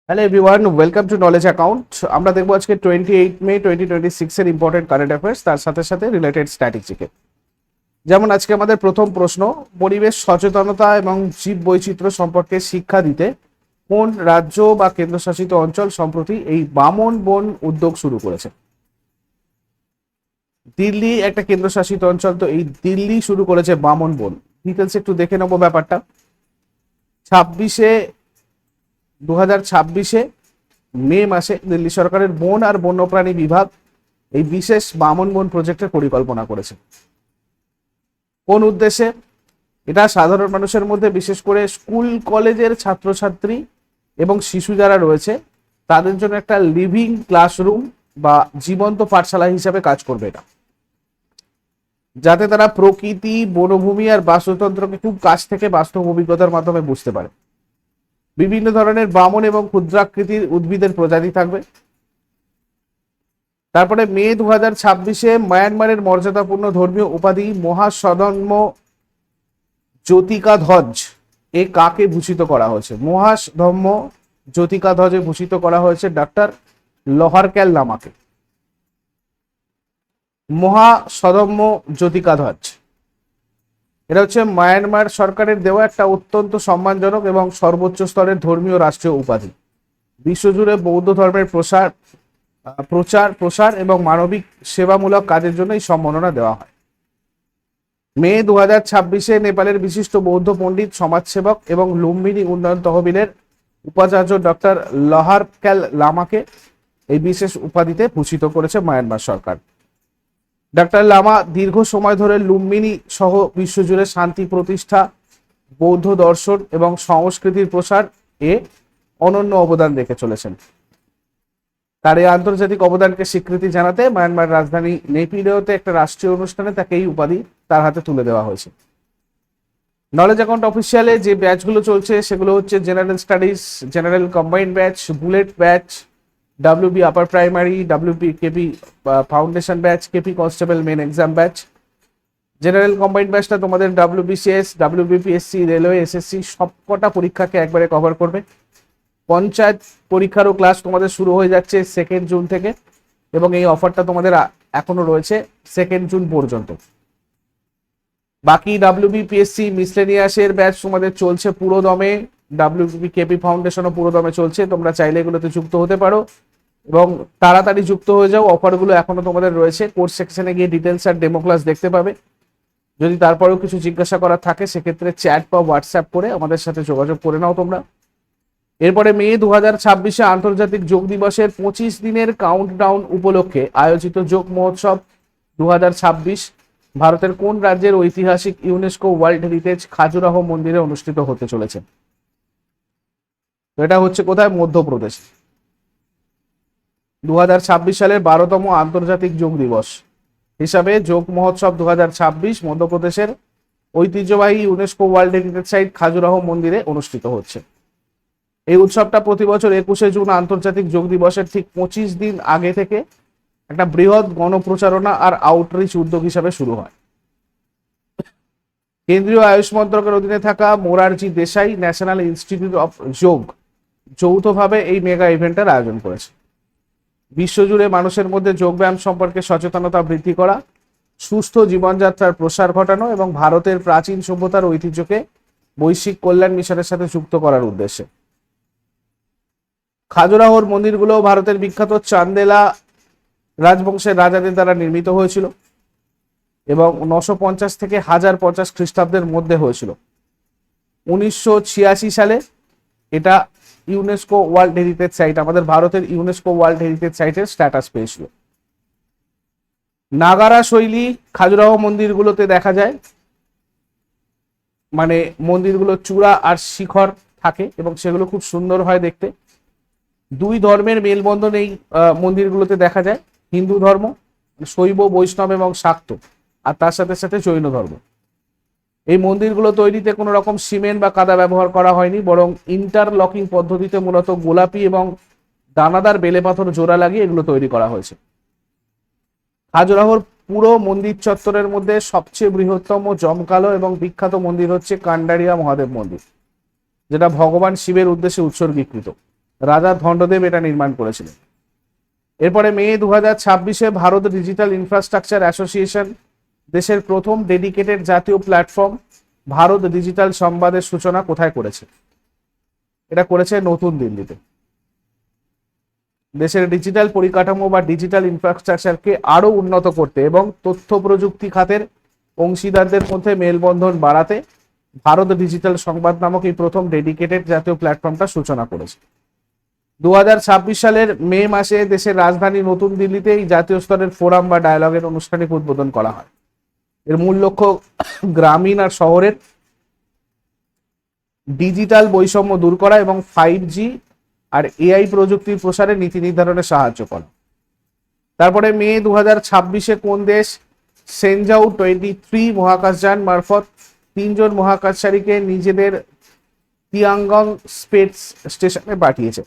Hello everyone, welcome to knowledge account. আমরা দেখবো আজকে 28 মে 2026 এর ইম্পর্টেন্ট কারেন্ট অ্যাফেয়ার্স, তার সাথে সাথে রিলেটেড স্ট্র্যাটেজিকে। যেমন আজকে আমাদের প্রথম প্রশ্ন, পরিবেশ সচেতনতা এবং জীব বৈচিত্র্য সম্পর্কে শিক্ষা দিতে কোন রাজ্য বা কেন্দ্রশাসিত অঞ্চল সম্প্রতি এই বামন বন উদ্যোগ শুরু করেছে? দিল্লি একটা কেন্দ্রশাসিত অঞ্চল, তো এই দিল্লি শুরু করেছে বামন বন। ডিটেলস একটু দেখে নেবো ব্যাপারটা। 2026 মে মাসে দিল্লি সরকারের বন আর বন্যপ্রাণী বিভাগ এই বিশেষ বামন বন প্রজেক্টের পরিকল্পনা করেছে। কোন উদ্দেশ্যে? এটা সাধারণ মানুষের মধ্যে, বিশেষ করে স্কুল কলেজের ছাত্রছাত্রী এবং শিশু যারা রয়েছে তাদের জন্য একটা লিভিং ক্লাসরুম বা জীবন্ত পাঠশালা হিসাবে কাজ করবে এটা, যাতে তারা প্রকৃতি, বনভূমি আর বাস্তুতন্ত্রকে খুব কাছ থেকে বাস্তব অভিজ্ঞতার মাধ্যমে বুঝতে পারে। বিভিন্ন ধরনের বামন এবং ক্ষুদ্রাকৃতির উদ্ভিদের প্রজাতি থাকবে। তারপরে মে 2026 মায়ানমারের মর্যাদাপূর্ণ ধর্মীয় উপাধি মহাসদম্য জ্যোতিকা ধ্বজ এ কাকে ভূষিত করা হয়েছে? মহাসদম্য জ্যোতিকা ধ্বজে ভূষিত করা হয়েছে ডক্টর লোহারক্যাল লামাকে। মহাসদম্য জ্যোতিকা ধ্বজ এটা হচ্ছে মায়ানমার সরকারের দেওয়া একটা অত্যন্ত সম্মানজনক এবং সর্বোচ্চ স্তরের ধর্মীয় রাষ্ট্রীয় উপাধি। বিশ্বজুড়ে বৌদ্ধ ধর্মের প্রসার এবং মানবিক সেবামূলক কাজের জন্য এই সম্মাননা দেওয়া হয়। মে 2026 নেপালের বিশিষ্ট বৌদ্ধ পণ্ডিত, সমাজসেবক এবং লুম্বিনী উন্নয়ন তহবিলের উপাচার্য ডক্টর লোহারক্যাল লামাকে এই বিশেষ উপাধিতে ভূষিত করেছে মায়ানমার সরকার। ডক্টর লামা দীর্ঘ সময় ধরে লুম্বিনী সহ বিশ্বজুড়ে শান্তি প্রতিষ্ঠা, বৌদ্ধ দর্শন এবং সংস্কৃতির প্রসার এ অনন্য অবদান রেখে চলেছেন। তার এই আন্তর্জাতিক অবদানকে স্বীকৃতি জানাতে মায়ানমার রাজধানী নেপিডোতে একটা রাষ্ট্রীয় অনুষ্ঠানে তাকে এই উপাধি তার হাতে তুলে দেওয়া হয়েছে। নলেজ অ্যাকাউন্ট অফিসিয়ালে যে ব্যাচগুলো চলছে সেগুলো হচ্ছে general studies, general combined batch, bullet batch, WB upper primary, WB KP foundation batch, KP constable main exam batch. General combined ব্যাচটা তোমাদের ডাব্লিউবিসিএস, ডাব্লিউবিপিএসসি, রেলওয়ে, এসএসসি সবকটা পরীক্ষাকে একবারে কভার করবে। পঞ্চায়েত পরীক্ষারও ক্লাস তোমাদের শুরু হয়ে যাচ্ছে 2 জুন থেকে, এবং এই অফারটা তোমাদের এখনো রয়েছে 2 জুন পর্যন্ত। বাকি ডাব্লিউবিপিএসসি মিসলেনিয়াসের ব্যাচ তোমাদের চলছে পুরো দমে, ডাব্লিউবি কেপি ফাউন্ডেশনও পুরো দমে চলছে। তোমরা চাইলে এগুলোতে যুক্ত হতে পারো এবং তাড়াতাড়ি যুক্ত হয়ে যাও, অফারগুলো এখনো তোমাদের রয়েছে। কোর্স সেকশনে গিয়ে ডিটেলস আর ডেমো ক্লাস দেখতে পাবে। যদি তারপরেও কিছু জিজ্ঞাসা করার থাকে সেক্ষেত্রে চ্যাট বা হোয়াটসঅ্যাপ করে আমাদের সাথে যোগাযোগ করে নাও তোমরা। এরপরে মে 2026 আন্তর্জাতিক যোগ দিবসের 25 দিনের কাউন্টডাউন উপলক্ষে আয়োজিত যোগ মহোৎসব 2026 ভারতের কোন রাজ্যের ঐতিহাসিক ইউনেস্কো ওয়ার্ল্ড হেরিটেজ খাজুরাহ মন্দিরে অনুষ্ঠিত হতে চলেছে? তো এটা হচ্ছে কোথায়? মধ্যপ্রদেশ। 2026 সালের 12তম আন্তর্জাতিক যোগ দিবস হিসাবে যোগ মহোৎসব 2026 মধ্যপ্রদেশের ঐতিহ্যবাহী UNESCO world heritage site Khajuraho মন্দিরে অনুষ্ঠিত হচ্ছে। এই উৎসবটা প্রতি বছর 21শে জুন আন্তর্জাতিক যোগ দিবসের ঠিক 25 দিন আগে থেকে একটা বৃহৎ গণপ্রচারণা আর আউটরিচ উদ্যোগ হিসাবে শুরু হয়। কেন্দ্রীয় আয়ুষ মন্ত্রকের অধীনে থাকা Morarji Desai national institute of যোগ যৌথভাবে এই মেগা ইভেন্টের আয়োজন করেছে। বিশ্বজুড়ে মানুষের মধ্যে যোগব্যায়াম সম্পর্কে সচেতনতা বৃদ্ধি করা, সুস্থ জীবনযাত্রার প্রসার ঘটানো এবং ভারতের প্রাচীন সভ্যতার ঐতিহ্যকে বৈশ্বিক কল্যাণ মিশনের সাথে যুক্ত করার উদ্দেশ্যে। খাজুরাহোর মন্দিরগুলো ভারতের বিখ্যাত চান্দেলা রাজবংশের রাজাদের দ্বারা নির্মিত হয়েছিল এবং 950 থেকে 1050 খ্রিস্টাব্দের মধ্যে হয়েছিল। 1986 সালে এটা ইউনেস্কো ওয়ার্ল্ড হেরিটেজ সাইট, আমাদের ভারতের ইউনেস্কো ওয়ার্ল্ড হেরিটেজ সাইটের স্ট্যাটাস পেয়েছিল। নাগারা শৈলী খাজুরাহো মন্দিরগুলোতে দেখা যায়, মানে মন্দিরগুলো চূড়া আর শিখর থাকে এবং সেগুলো খুব সুন্দর হয় দেখতে। দুই ধর্মের মেলবন্ধন এই মন্দিরগুলোতে দেখা যায়, হিন্দু ধর্ম, শৈব, বৈষ্ণব এবং শাক্ত, আর তার সাথে সাথে জৈন ধর্ম। এই মন্দিরগুলো তৈরিতে কোনো রকম সিমেন্ট বা কাদা ব্যবহার করা হয়নি, বরং ইন্টারলকিং পদ্ধতিতে মূলত গোলাপি এবং দানাদার বেলে পাথর জোড়া লাগিয়ে এগুলো তৈরি করা হয়েছে। খাজুরাহোর পুরো মন্দির চত্বরের মধ্যে সবচেয়ে বৃহত্তম, জমকালো এবং বিখ্যাত মন্দির হচ্ছে কান্ডারিয়া মহাদেব মন্দির, যেটা ভগবান শিবের উদ্দেশ্যে উৎসর্গীকৃত। রাজা ধন্ডদেব এটা নির্মাণ করেছিলেন। এরপরে মে 2026-এ ভারত ডিজিটাল ইনফ্রাস্ট্রাকচার অ্যাসোসিয়েশন দেশের প্রথম ডেডিকেটেড জাতীয় প্ল্যাটফর্ম ভারত ডিজিটাল সংবাদের সূচনা কোথায় করেছে? এটা করেছে নতুন দিল্লিতে। দেশের ডিজিটাল পরিকাঠামো বা ডিজিটাল ইনফ্রাস্ট্রাকচারকে আরো উন্নত করতে এবং তথ্য প্রযুক্তি খাতের অংশীদারদের মধ্যে মেলবন্ধন বাড়াতে ভারত ডিজিটাল সংবাদ নামক এই প্রথম ডেডিকেটেড জাতীয় প্ল্যাটফর্মটা সূচনা করেছে। 2026 সালের মে মাসে দেশের রাজধানী নতুন দিল্লিতে এই জাতীয় স্তরের ফোরাম বা ডায়ালগের আনুষ্ঠানিক উদ্বোধন করা হয়। এর মূল লক্ষ্য গ্রামীণ আর শহরের ডিজিটাল বৈষম্য দূর করা এবং 5G আর AI প্রযুক্তির প্রসারে নীতি নির্ধারণে সাহায্য করা। তারপরে মে 2026-এ কোন দেশ সেনজাও 23 মহাকাশযান মারফত 3 জন মহাকাশচারীকে নিজেদের তিয়াঙ্গং স্পেস স্টেশনে পাঠিয়েছে?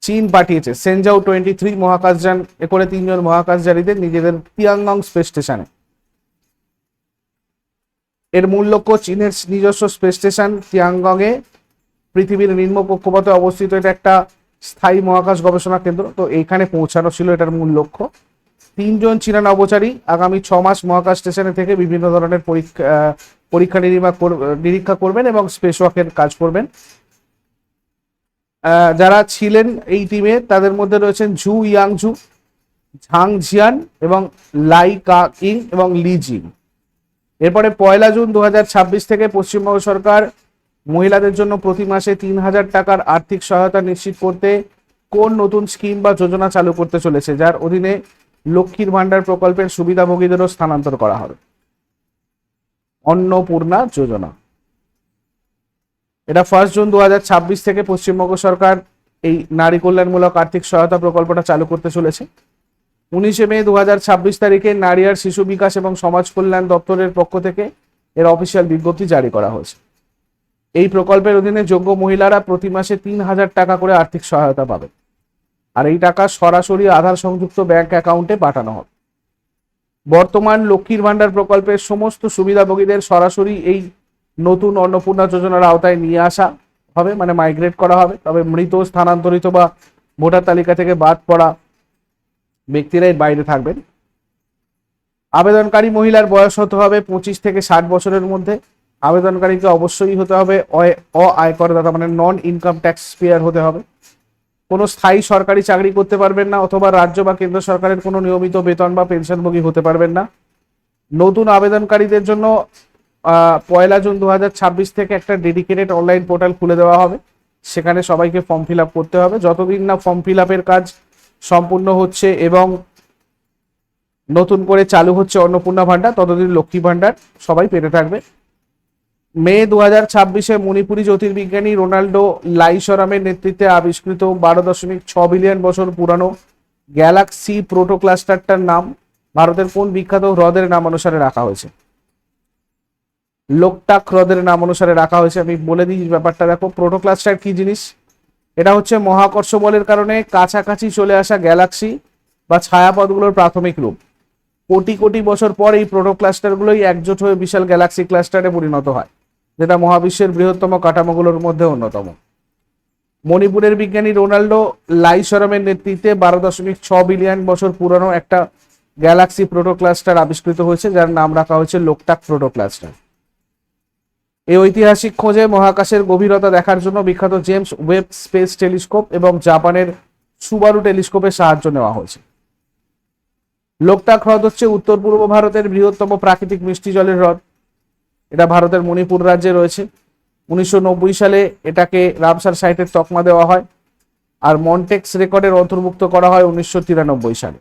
চীন পাঠিয়েছে সেনজাও 23 মহাকাশযান এ করে 3 জন মহাকাশচারীদের নিজেদের তিয়াঙ্গং স্পেস স্টেশনে। এর মূল লক্ষ্য চীনের নিজস্ব স্পেস স্টেশন তিয়াঙ্গং এ পৃথিবীর নিম্ন কক্ষপথে অবস্থিত এটা একটা স্থায়ী মহাকাশ গবেষণা কেন্দ্র, তো এইখানে পৌঁছানো ছিল এটার মূল লক্ষ্য। 3 জন চীনা নভোচারী আগামী 6 মাস মহাকাশ স্টেশনে থেকে বিভিন্ন ধরনের পরীক্ষা নিরীক্ষা করবেন এবং স্পেস ওয়াকের কাজ করবেন। যারা ছিলেন এই টিমে তাদের মধ্যে রয়েছেন ঝু ইয়াংঝু, ঝাং জিয়ান এবং লাই কা ইং এবং লি জিং। এরপরে 1 জুন 2026 থেকে পশ্চিমবঙ্গ সরকার মহিলাদের জন্য প্রতি মাসে 3,000 টাকার আর্থিক সহায়তা নিশ্চিত করতে কোন নতুন স্কিম বা যোজনা চালু করতে চলেছে, যার অধীনে লক্ষ্মীর ভান্ডার প্রকল্পের সুবিধাভোগীদেরও স্থানান্তর করা হবে? অন্নপূর্ণা যোজনা। এটা 1 জুন 2026 থেকে পশ্চিমবঙ্গ সরকার এই নারী কল্যাণমূলক আর্থিক সহায়তা প্রকল্পটা চালু করতে চলেছে। 19 মে 2026 তারিখে নারী আর শিশু বিকাশ এবং সমাজ কল্যাণ দপ্তরের পক্ষ থেকে এর অফিসিয়াল বিজ্ঞপ্তি জারি করা হয়েছে। এই প্রকল্পের অধীনে যোগ্য মহিলারা প্রতি মাসে 3,000 টাকা করে আর্থিক সহায়তা পাবে, আর এই টাকা সরাসরি আধার সংযুক্ত ব্যাংক অ্যাকাউন্টে পাঠানো হবে। বর্তমান লক্ষ্মীর ভান্ডার প্রকল্পের সমস্ত সুবিধাভোগীদের সরাসরি এই নতুন অন্নপূর্ণা যোজনার আওতায় নিয়ে আসা হবে, মানে মাইগ্রেট করা হবে। তবে মৃত, স্থানান্তরিত বা ভোটার তালিকা থেকে বাদ পড়া ব্যক্তিরাই বাইরে থাকবেন। আবেদনকারী মহিলার বয়স হতে হবে 25 থেকে 60 বছরের মধ্যে। আবেদনকারীকে অবশ্যই হতে হবে আয়করদাতা, মানে নন ইনকাম ট্যাক্স পেয়ার হতে হবে। কোনো স্থায়ী সরকারি চাকরি করতে পারবেন না অথবা রাজ্য বা কেন্দ্র সরকারের কোনো নিয়মিত বেতন বা পেনশনভোগী হতে পারবেন না। নতুন আবেদনকারীদের জন্য 1 জুন 2026 থেকে একটা ডেডিকেটেড অনলাইন পোর্টাল খুলে দেওয়া হবে, সেখানে সবাইকে ফর্ম ফিল আপ করতে হবে। যতদিন না ফর্ম ফিল আপের কাজ সম্পূর্ণ হচ্ছে এবং নতুন করে চালু হচ্ছে অন্নপূর্ণা ভান্ডার, ততদিন লক্ষ্মী ভান্ডার সবাই পেতে থাকবে। মে 2026-এ মণিপুরি জ্যোতির্বিজ্ঞানী রোনাল্ডো লাইসরামের নেতৃত্বে আবিষ্কৃত 12.6 বিলিয়ন বছর পুরানো গ্যালাক্সি প্রোটোক্লাস্টারটার নাম ভারতের কোন বিখ্যাত হ্রদের নাম অনুসারে রাখা হয়েছে? লোকটাক হ্রদের নাম অনুসারে রাখা হয়েছে। আমি বলে দিই ব্যাপারটা, দেখো প্রোটোক্লাস্টার কি জিনিস। এটা হচ্ছে মহাকর্ষ বলের কারণে কাছাকাছি চলে আসা গ্যালাক্সি বা ছায়াপথগুলোর প্রাথমিক রূপ। কোটি কোটি বছর পর এই প্রোটোক্লাস্টারগুলোই একজোট হয়ে বিশাল গ্যালাক্সি ক্লাস্টারে পরিণত হয়, যেটা মহাবিশ্বের বৃহত্তম কাঠামোগুলোর মধ্যে অন্যতম। মণিপুরের বিজ্ঞানী রোনাল্ডো লাইসরামের নেতৃত্বে 12.6 বিলিয়ন বছর পুরানো একটা গ্যালাক্সি প্রোটোক্লাস্টার আবিষ্কৃত হয়েছে, যার নাম রাখা হয়েছে লোকটাক প্রোটোক্লাস্টার। এই ঐতিহাসিক খোঁজে মহাকাশের গভীরতা দেখার জন্য বিখ্যাত জেমস ওয়েব স্পেস টেলিস্কোপ এবং জাপানের সুবারু টেলিস্কোপের সাহায্য নেওয়া হয়েছে। লোকটাক হ্রদ হচ্ছে উত্তর পূর্ব ভারতের বৃহত্তম প্রাকৃতিক মিষ্টি জলের হ্রদ। এটা ভারতের মণিপুর রাজ্যে রয়েছে। 1990 সালে এটাকে রামসার সাইটের তকমা দেওয়া হয়, আর মন্টেক্স রেকর্ডের অন্তর্ভুক্ত করা হয় 1993 সালে।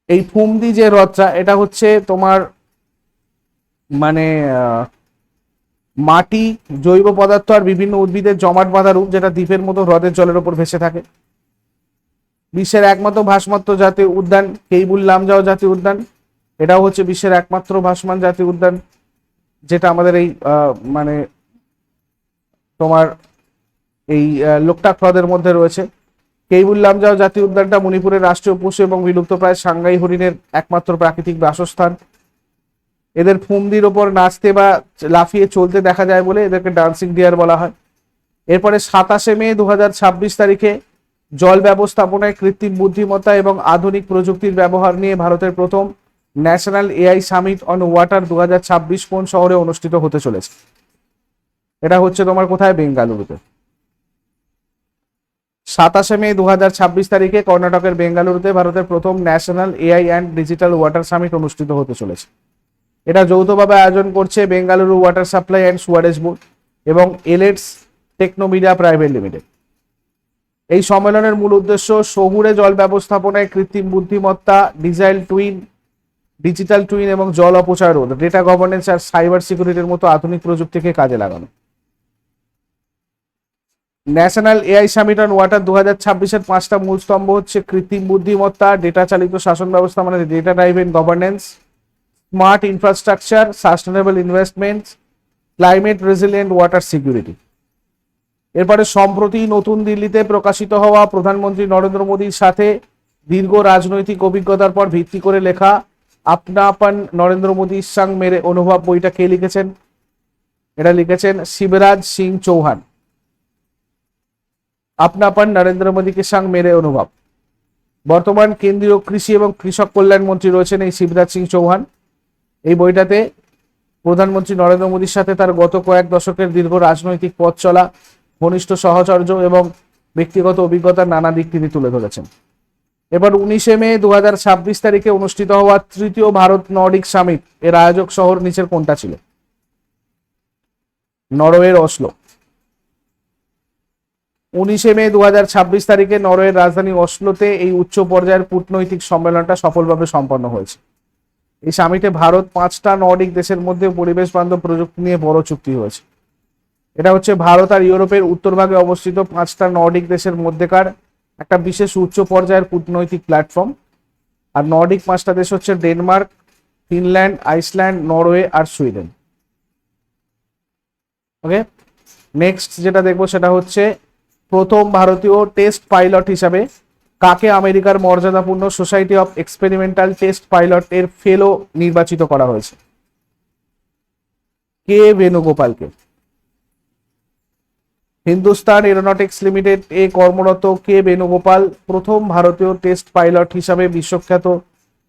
এই ফুমদি যে হ্রদটা, এটা হচ্ছে তোমার মানে মাটি, জৈব পদার্থ আর বিভিন্ন উদ্ভিদের জমাট বাঁধা রূপ, যেটা দ্বীপের মতো হ্রদের জলের উপর ভেসে থাকে। বিশ্বের একমাত্র ভাসমাত্র জাতীয় উদ্যান কেইবুল লামজাও জাতীয় উদ্যান, এটাও হচ্ছে বিশ্বের একমাত্র ভাসমান জাতীয় উদ্যান, যেটা আমাদের এই মানে তোমার এই লোকটাক হ্রদের মধ্যে রয়েছে। কেইবুল লামজাও জাতীয় উদ্যানটা মণিপুরের রাষ্ট্রীয় পশু এবং বিলুপ্তপ্রায় সাংগাই হরিণের একমাত্র প্রাকৃতিক বাসস্থান। এদের ফুমদির ওপর নাচতে বা লাফিয়ে চলতে দেখা যায় বলে এদেরকে ডান্সিং ডিয়ার বলা হয়। এরপরে 27 মে 2026 তারিখে জল ব্যবস্থাপনায় কৃত্রিম বুদ্ধিমত্তা এবং আধুনিক প্রযুক্তির ব্যবহার নিয়ে ভারতের প্রথম national AI summit on water 2026 কোন শহরে অনুষ্ঠিত হতে চলেছে? এটা হচ্ছে তোমার কোথায়? বেঙ্গালুরুতে। 27 মে 2026 তারিখে কর্ণাটকের বেঙ্গালুরুতে ভারতের প্রথম national AI and digital water summit অনুষ্ঠিত হতে চলেছে। এটা যৌথভাবে আয়োজন করছে Bengaluru water supply and Suarez board এবং এলেটস টেকনোমিডিয়া প্রাইভেট লিমিটেড। এই সম্মেলনের মূল উদ্দেশ্য শহুরে জল ব্যবস্থাপনায় কৃত্রিম বুদ্ধিমত্তা, ডিজিটাল টুইন এবং জল অপচয় রোধ, ডেটা গভর্নেন্স আর সাইবার সিকিউরিটির মতো আধুনিক প্রযুক্তিকে কাজে লাগানো। National AI summit on water 2026-এর 5টা মূল স্তম্ভ হচ্ছে কৃত্রিম বুদ্ধিমত্তা, ডেটা চালিত শাসন ব্যবস্থা মানে data driven governance, smart infrastructure, sustainable investments, climate resilient water security. এরপরে সম্প্রতি নতুন দিল্লিতে প্রকাশিত হওয়া প্রধানমন্ত্রী নরেন্দ্র মোদীর সাথে দীর্ঘ রাজনৈতিক অভিজ্ঞতার পর ভিত্তি করে লেখা আপনা আপন নরেন্দ্র মোদীর সঙ্গ মেরে অনুভব বইটা কে লিখেছেন? এটা লিখেছেন শিবরাজ সিং চৌহান। আপনা আপন নরেন্দ্র মোদীকে সঙ্গ মেরে অনুভব। বর্তমান কেন্দ্রীয় কৃষি এবং কৃষক কল্যাণ মন্ত্রী রয়েছেন এই শিবরাজ সিং চৌহান। এই বইটাতে প্রধানমন্ত্রী নরেন্দ্র মোদীর সাথে তার গত কয়েক দশকের দীর্ঘ রাজনৈতিক পথ চলা, ঘনিষ্ঠ সহচর্য এবং ব্যক্তিগত অভিজ্ঞতার নানা দিক তিনি তুলে ধরেছেন। এবার 19 মে 2026 তারিখে অনুষ্ঠিত হওয়া তৃতীয় ভারত নর্ডিক সামিট এর আয়োজক শহর নিচের কোনটা ছিল? নরওয়ের অসলো। 19 মে 2026 তারিখে নরওয়ের রাজধানী অসলোতে এই উচ্চ পর্যায়ের কূটনৈতিক সম্মেলনটা সফলভাবে সম্পন্ন হয়েছে। এই সামিটে ভারত 5টা নর্ডিক দেশের মধ্যে পরিবেশ বান্ধব প্রযুক্তি নিয়ে বড় চুক্তি হয়েছে। এটা হচ্ছে ভারত আর ইউরোপের উত্তরভাগে অবস্থিত 5টা নর্ডিক দেশের মধ্যেকার একটা বিশেষ উচ্চ পর্যায়ের কূটনৈতিক প্ল্যাটফর্ম। আর নর্ডিক 5টা দেশ হচ্ছে ডেনমার্ক, ফিনল্যান্ড, আইসল্যান্ড, নরওয়ে আর সুইডেন। ওকে, নেক্সট যেটা দেখবো সেটা হচ্ছে প্রথম ভারতীয় টেস্ট পাইলট হিসাবে কাকে আমেরিকার মর্যাদাপূর্ণ society of experimental test pilot এর ফেলো নির্বাচিত করা হয়েছে? কে বেণুগোপালকে। হিন্দুস্তান এরোনটিক্স লিমিটেড এ কর্মরত কে বেণুগোপাল প্রথম ভারতীয় টেস্ট পাইলট হিসাবে বিশ্বখ্যাত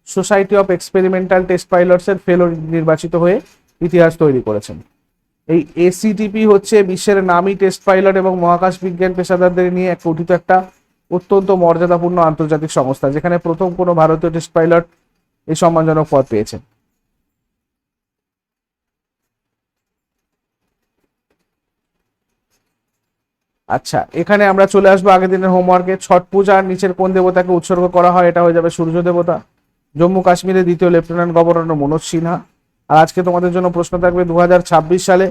society of experimental test pilots এর ফেলো নির্বাচিত হয়ে ইতিহাস তৈরি করেছেন। এই এসিটিপি হচ্ছে বিশ্বের নামী টেস্ট পাইলট এবং মহাকাশ বিজ্ঞান পেশাদারদের নিয়ে গঠিত একটা অত্যন্ত মর্যাদাপূর্ণ আন্তর্জাতিক সংস্থা, যেখানে প্রথম কোনো ভারতীয় টেস্ট পাইলট এই সম্মানজনক পদ পেয়েছেন। আচ্ছা, এখানে আমরা চলে আসবো আগের দিনের হোমওয়ার্কে। ছট পূজার নিচের কোন দেবতাকে উৎসর্গ করা হয়? এটা হয়ে যাবে সূর্য দেবতা। জম্মু কাশ্মীরের দ্বিতীয় লেফটেন্যান্ট গভর্নর মনোজ সিনহা। আর আজকে তোমাদের জন্য প্রশ্ন থাকবে 2026 সালে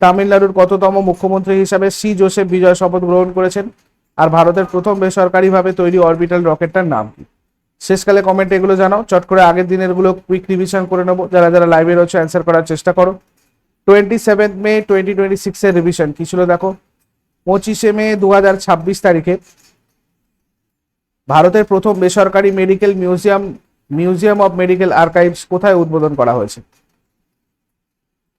তামিলনাড়ুর কততম মুখ্যমন্ত্রী হিসাবে সি জোসেফ বিজয় শপথ গ্রহণ করেছেন? আর ভারতের প্রথম বেসরকারিভাবে তৈরি অরবিটাল রকেটটার নাম কি? শেষকালে কমেন্টে এগুলো জানাও। চট করে আগের দিনের গুলো কুইক রিভিশন করে নেবো। যারা যারা লাইভে রয়েছে অ্যান্সার করার চেষ্টা করো। 27 মে 2026 এর রিভিশন কি ছিল দেখো। 25 মে 2026 তারিখে ভারতের প্রথম বেসরকারি medical museum of medical archives কোথায় উদ্বোধন করা হয়েছে?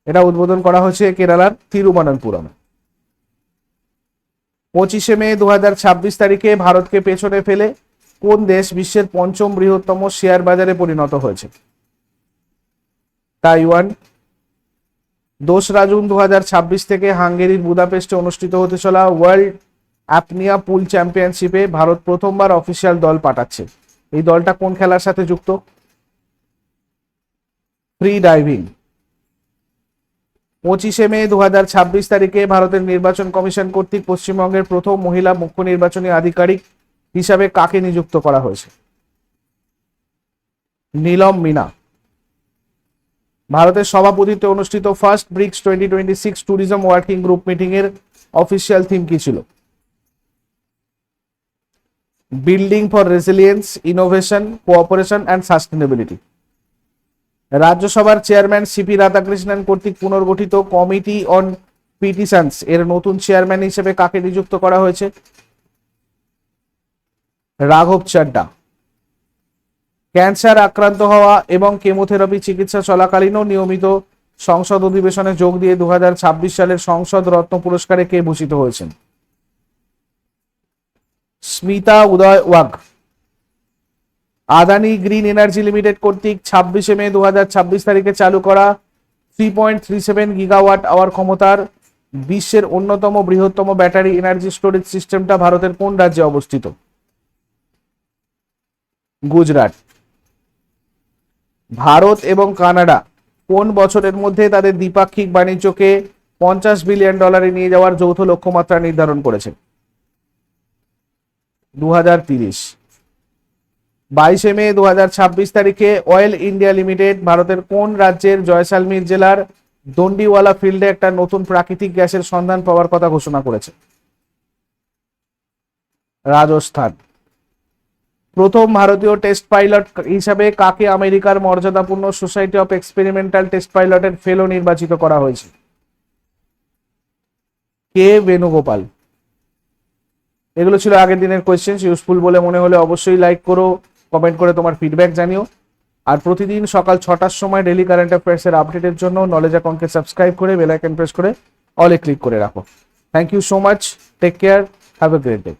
এটা উদ্বোধন করা হয়েছে কেরালার তিরুবনন্তপুরমে। 25 মে 2026 তারিখে ভারতকে পেছনে ফেলে কোন দেশ বিশ্বের 5ম বৃহত্তম শেয়ার বাজারে পরিণত হয়েছে? তাইওয়ান। 2রা জুন 2026 থেকে হাঙ্গেরির বুদাপেস্টে অনুষ্ঠিত হতে চলা ওয়ার্ল্ড অ্যাপনিয়া পুল চ্যাম্পিয়নশিপে ভারত প্রথমবার অফিসিয়াল দল পাঠাচ্ছে। এই দলটা কোন খেলার সাথে যুক্ত? Free diving. 25 মে 2026 তারিখে ভারতের নির্বাচন কমিশন কর্তৃক পশ্চিমবঙ্গের প্রথম মহিলা মুখ্য নির্বাচনী আধিকারিক হিসাবে কাকে নিযুক্ত করা হয়েছে? নীলম মিনা। ভারতের সভাপতিত্বে অনুষ্ঠিত first BRICS 2026 tourism working group meeting এর অফিসিয়াল থিম কি ছিল? Building for resilience, innovation, cooperation and sustainability. রাজ্যসভার চেয়ারম্যান সিপি রাধাকৃষ্ণন কর্তৃক পুনর্গঠিত কমিটি অন পিটিশনস এর নতুন চেয়ারম্যান হিসেবে কাকে নিযুক্ত করা হয়েছে? রাঘব চাড্ডা। ক্যান্সার আক্রান্ত হওয়া এবং কেমোথেরাপি চিকিৎসা চলাকালীনও নিয়মিত সংসদ অধিবেশনে যোগ দিয়ে 2026 সালের সংসদ রত্ন পুরস্কারে কে ভূষিত হয়েছেন? স্মিতা উদয় ওয়াগ। আদানি গ্রিন এনার্জি লিমিটেড কর্তৃক 26 মে 2026 তারিখে চালু করা 3.37 গিগাওয়াট আওয়ার ক্ষমতার বিশ্বের অন্যতম বৃহত্তম ব্যাটারি এনার্জি স্টোরেজ সিস্টেমটা ভারতের কোন রাজ্যে অবস্থিত? গুজরাট। ভারত এবং কানাডা কোন বছরের মধ্যে তাদের দ্বিপাক্ষিক বাণিজ্যকে $50 বিলিয়ন নিয়ে যাওয়ার যৌথ লক্ষ্যমাত্রা নির্ধারণ করেছে? 2030। 22 মে 2026 তারিখে অয়েল ইন্ডিয়া লিমিটেড ভারতের কোন রাজ্যের জয়সালমীর জেলার দন্ডিওয়ালা ফিল্ডে একটা নতুন প্রাকৃতিক গ্যাসের সন্ধান পাওয়ার কথা ঘোষণা করেছে? রাজস্থান। প্রথম ভারতীয় টেস্ট পাইলট হিসাবে কাকে আমেরিকার মর্যাদাপূর্ণ সোসাইটি অফ এক্সপেরিমেন্টাল টেস্ট পাইলটের ফেলো নির্বাচিত করা হয়েছে? কে বেণুগোপাল। এগুলো ছিল আগের দিনের কোয়েশ্চেন। ইউজফুল বলে মনে হলে অবশ্যই লাইক করো, কমেন্ট করে তোমার ফিডব্যাক জানিও। আর প্রতিদিন সকাল 6টার সময় ডেইলি কারেন্ট অ্যাফেয়ার্সের আপডেটের জন্য নলেজ অ্যাকাউন্টকে সাবস্ক্রাইব করে বেল আইকন প্রেস করে অলে ক্লিক করে রাখো। Thank you so much, take care, have a great day.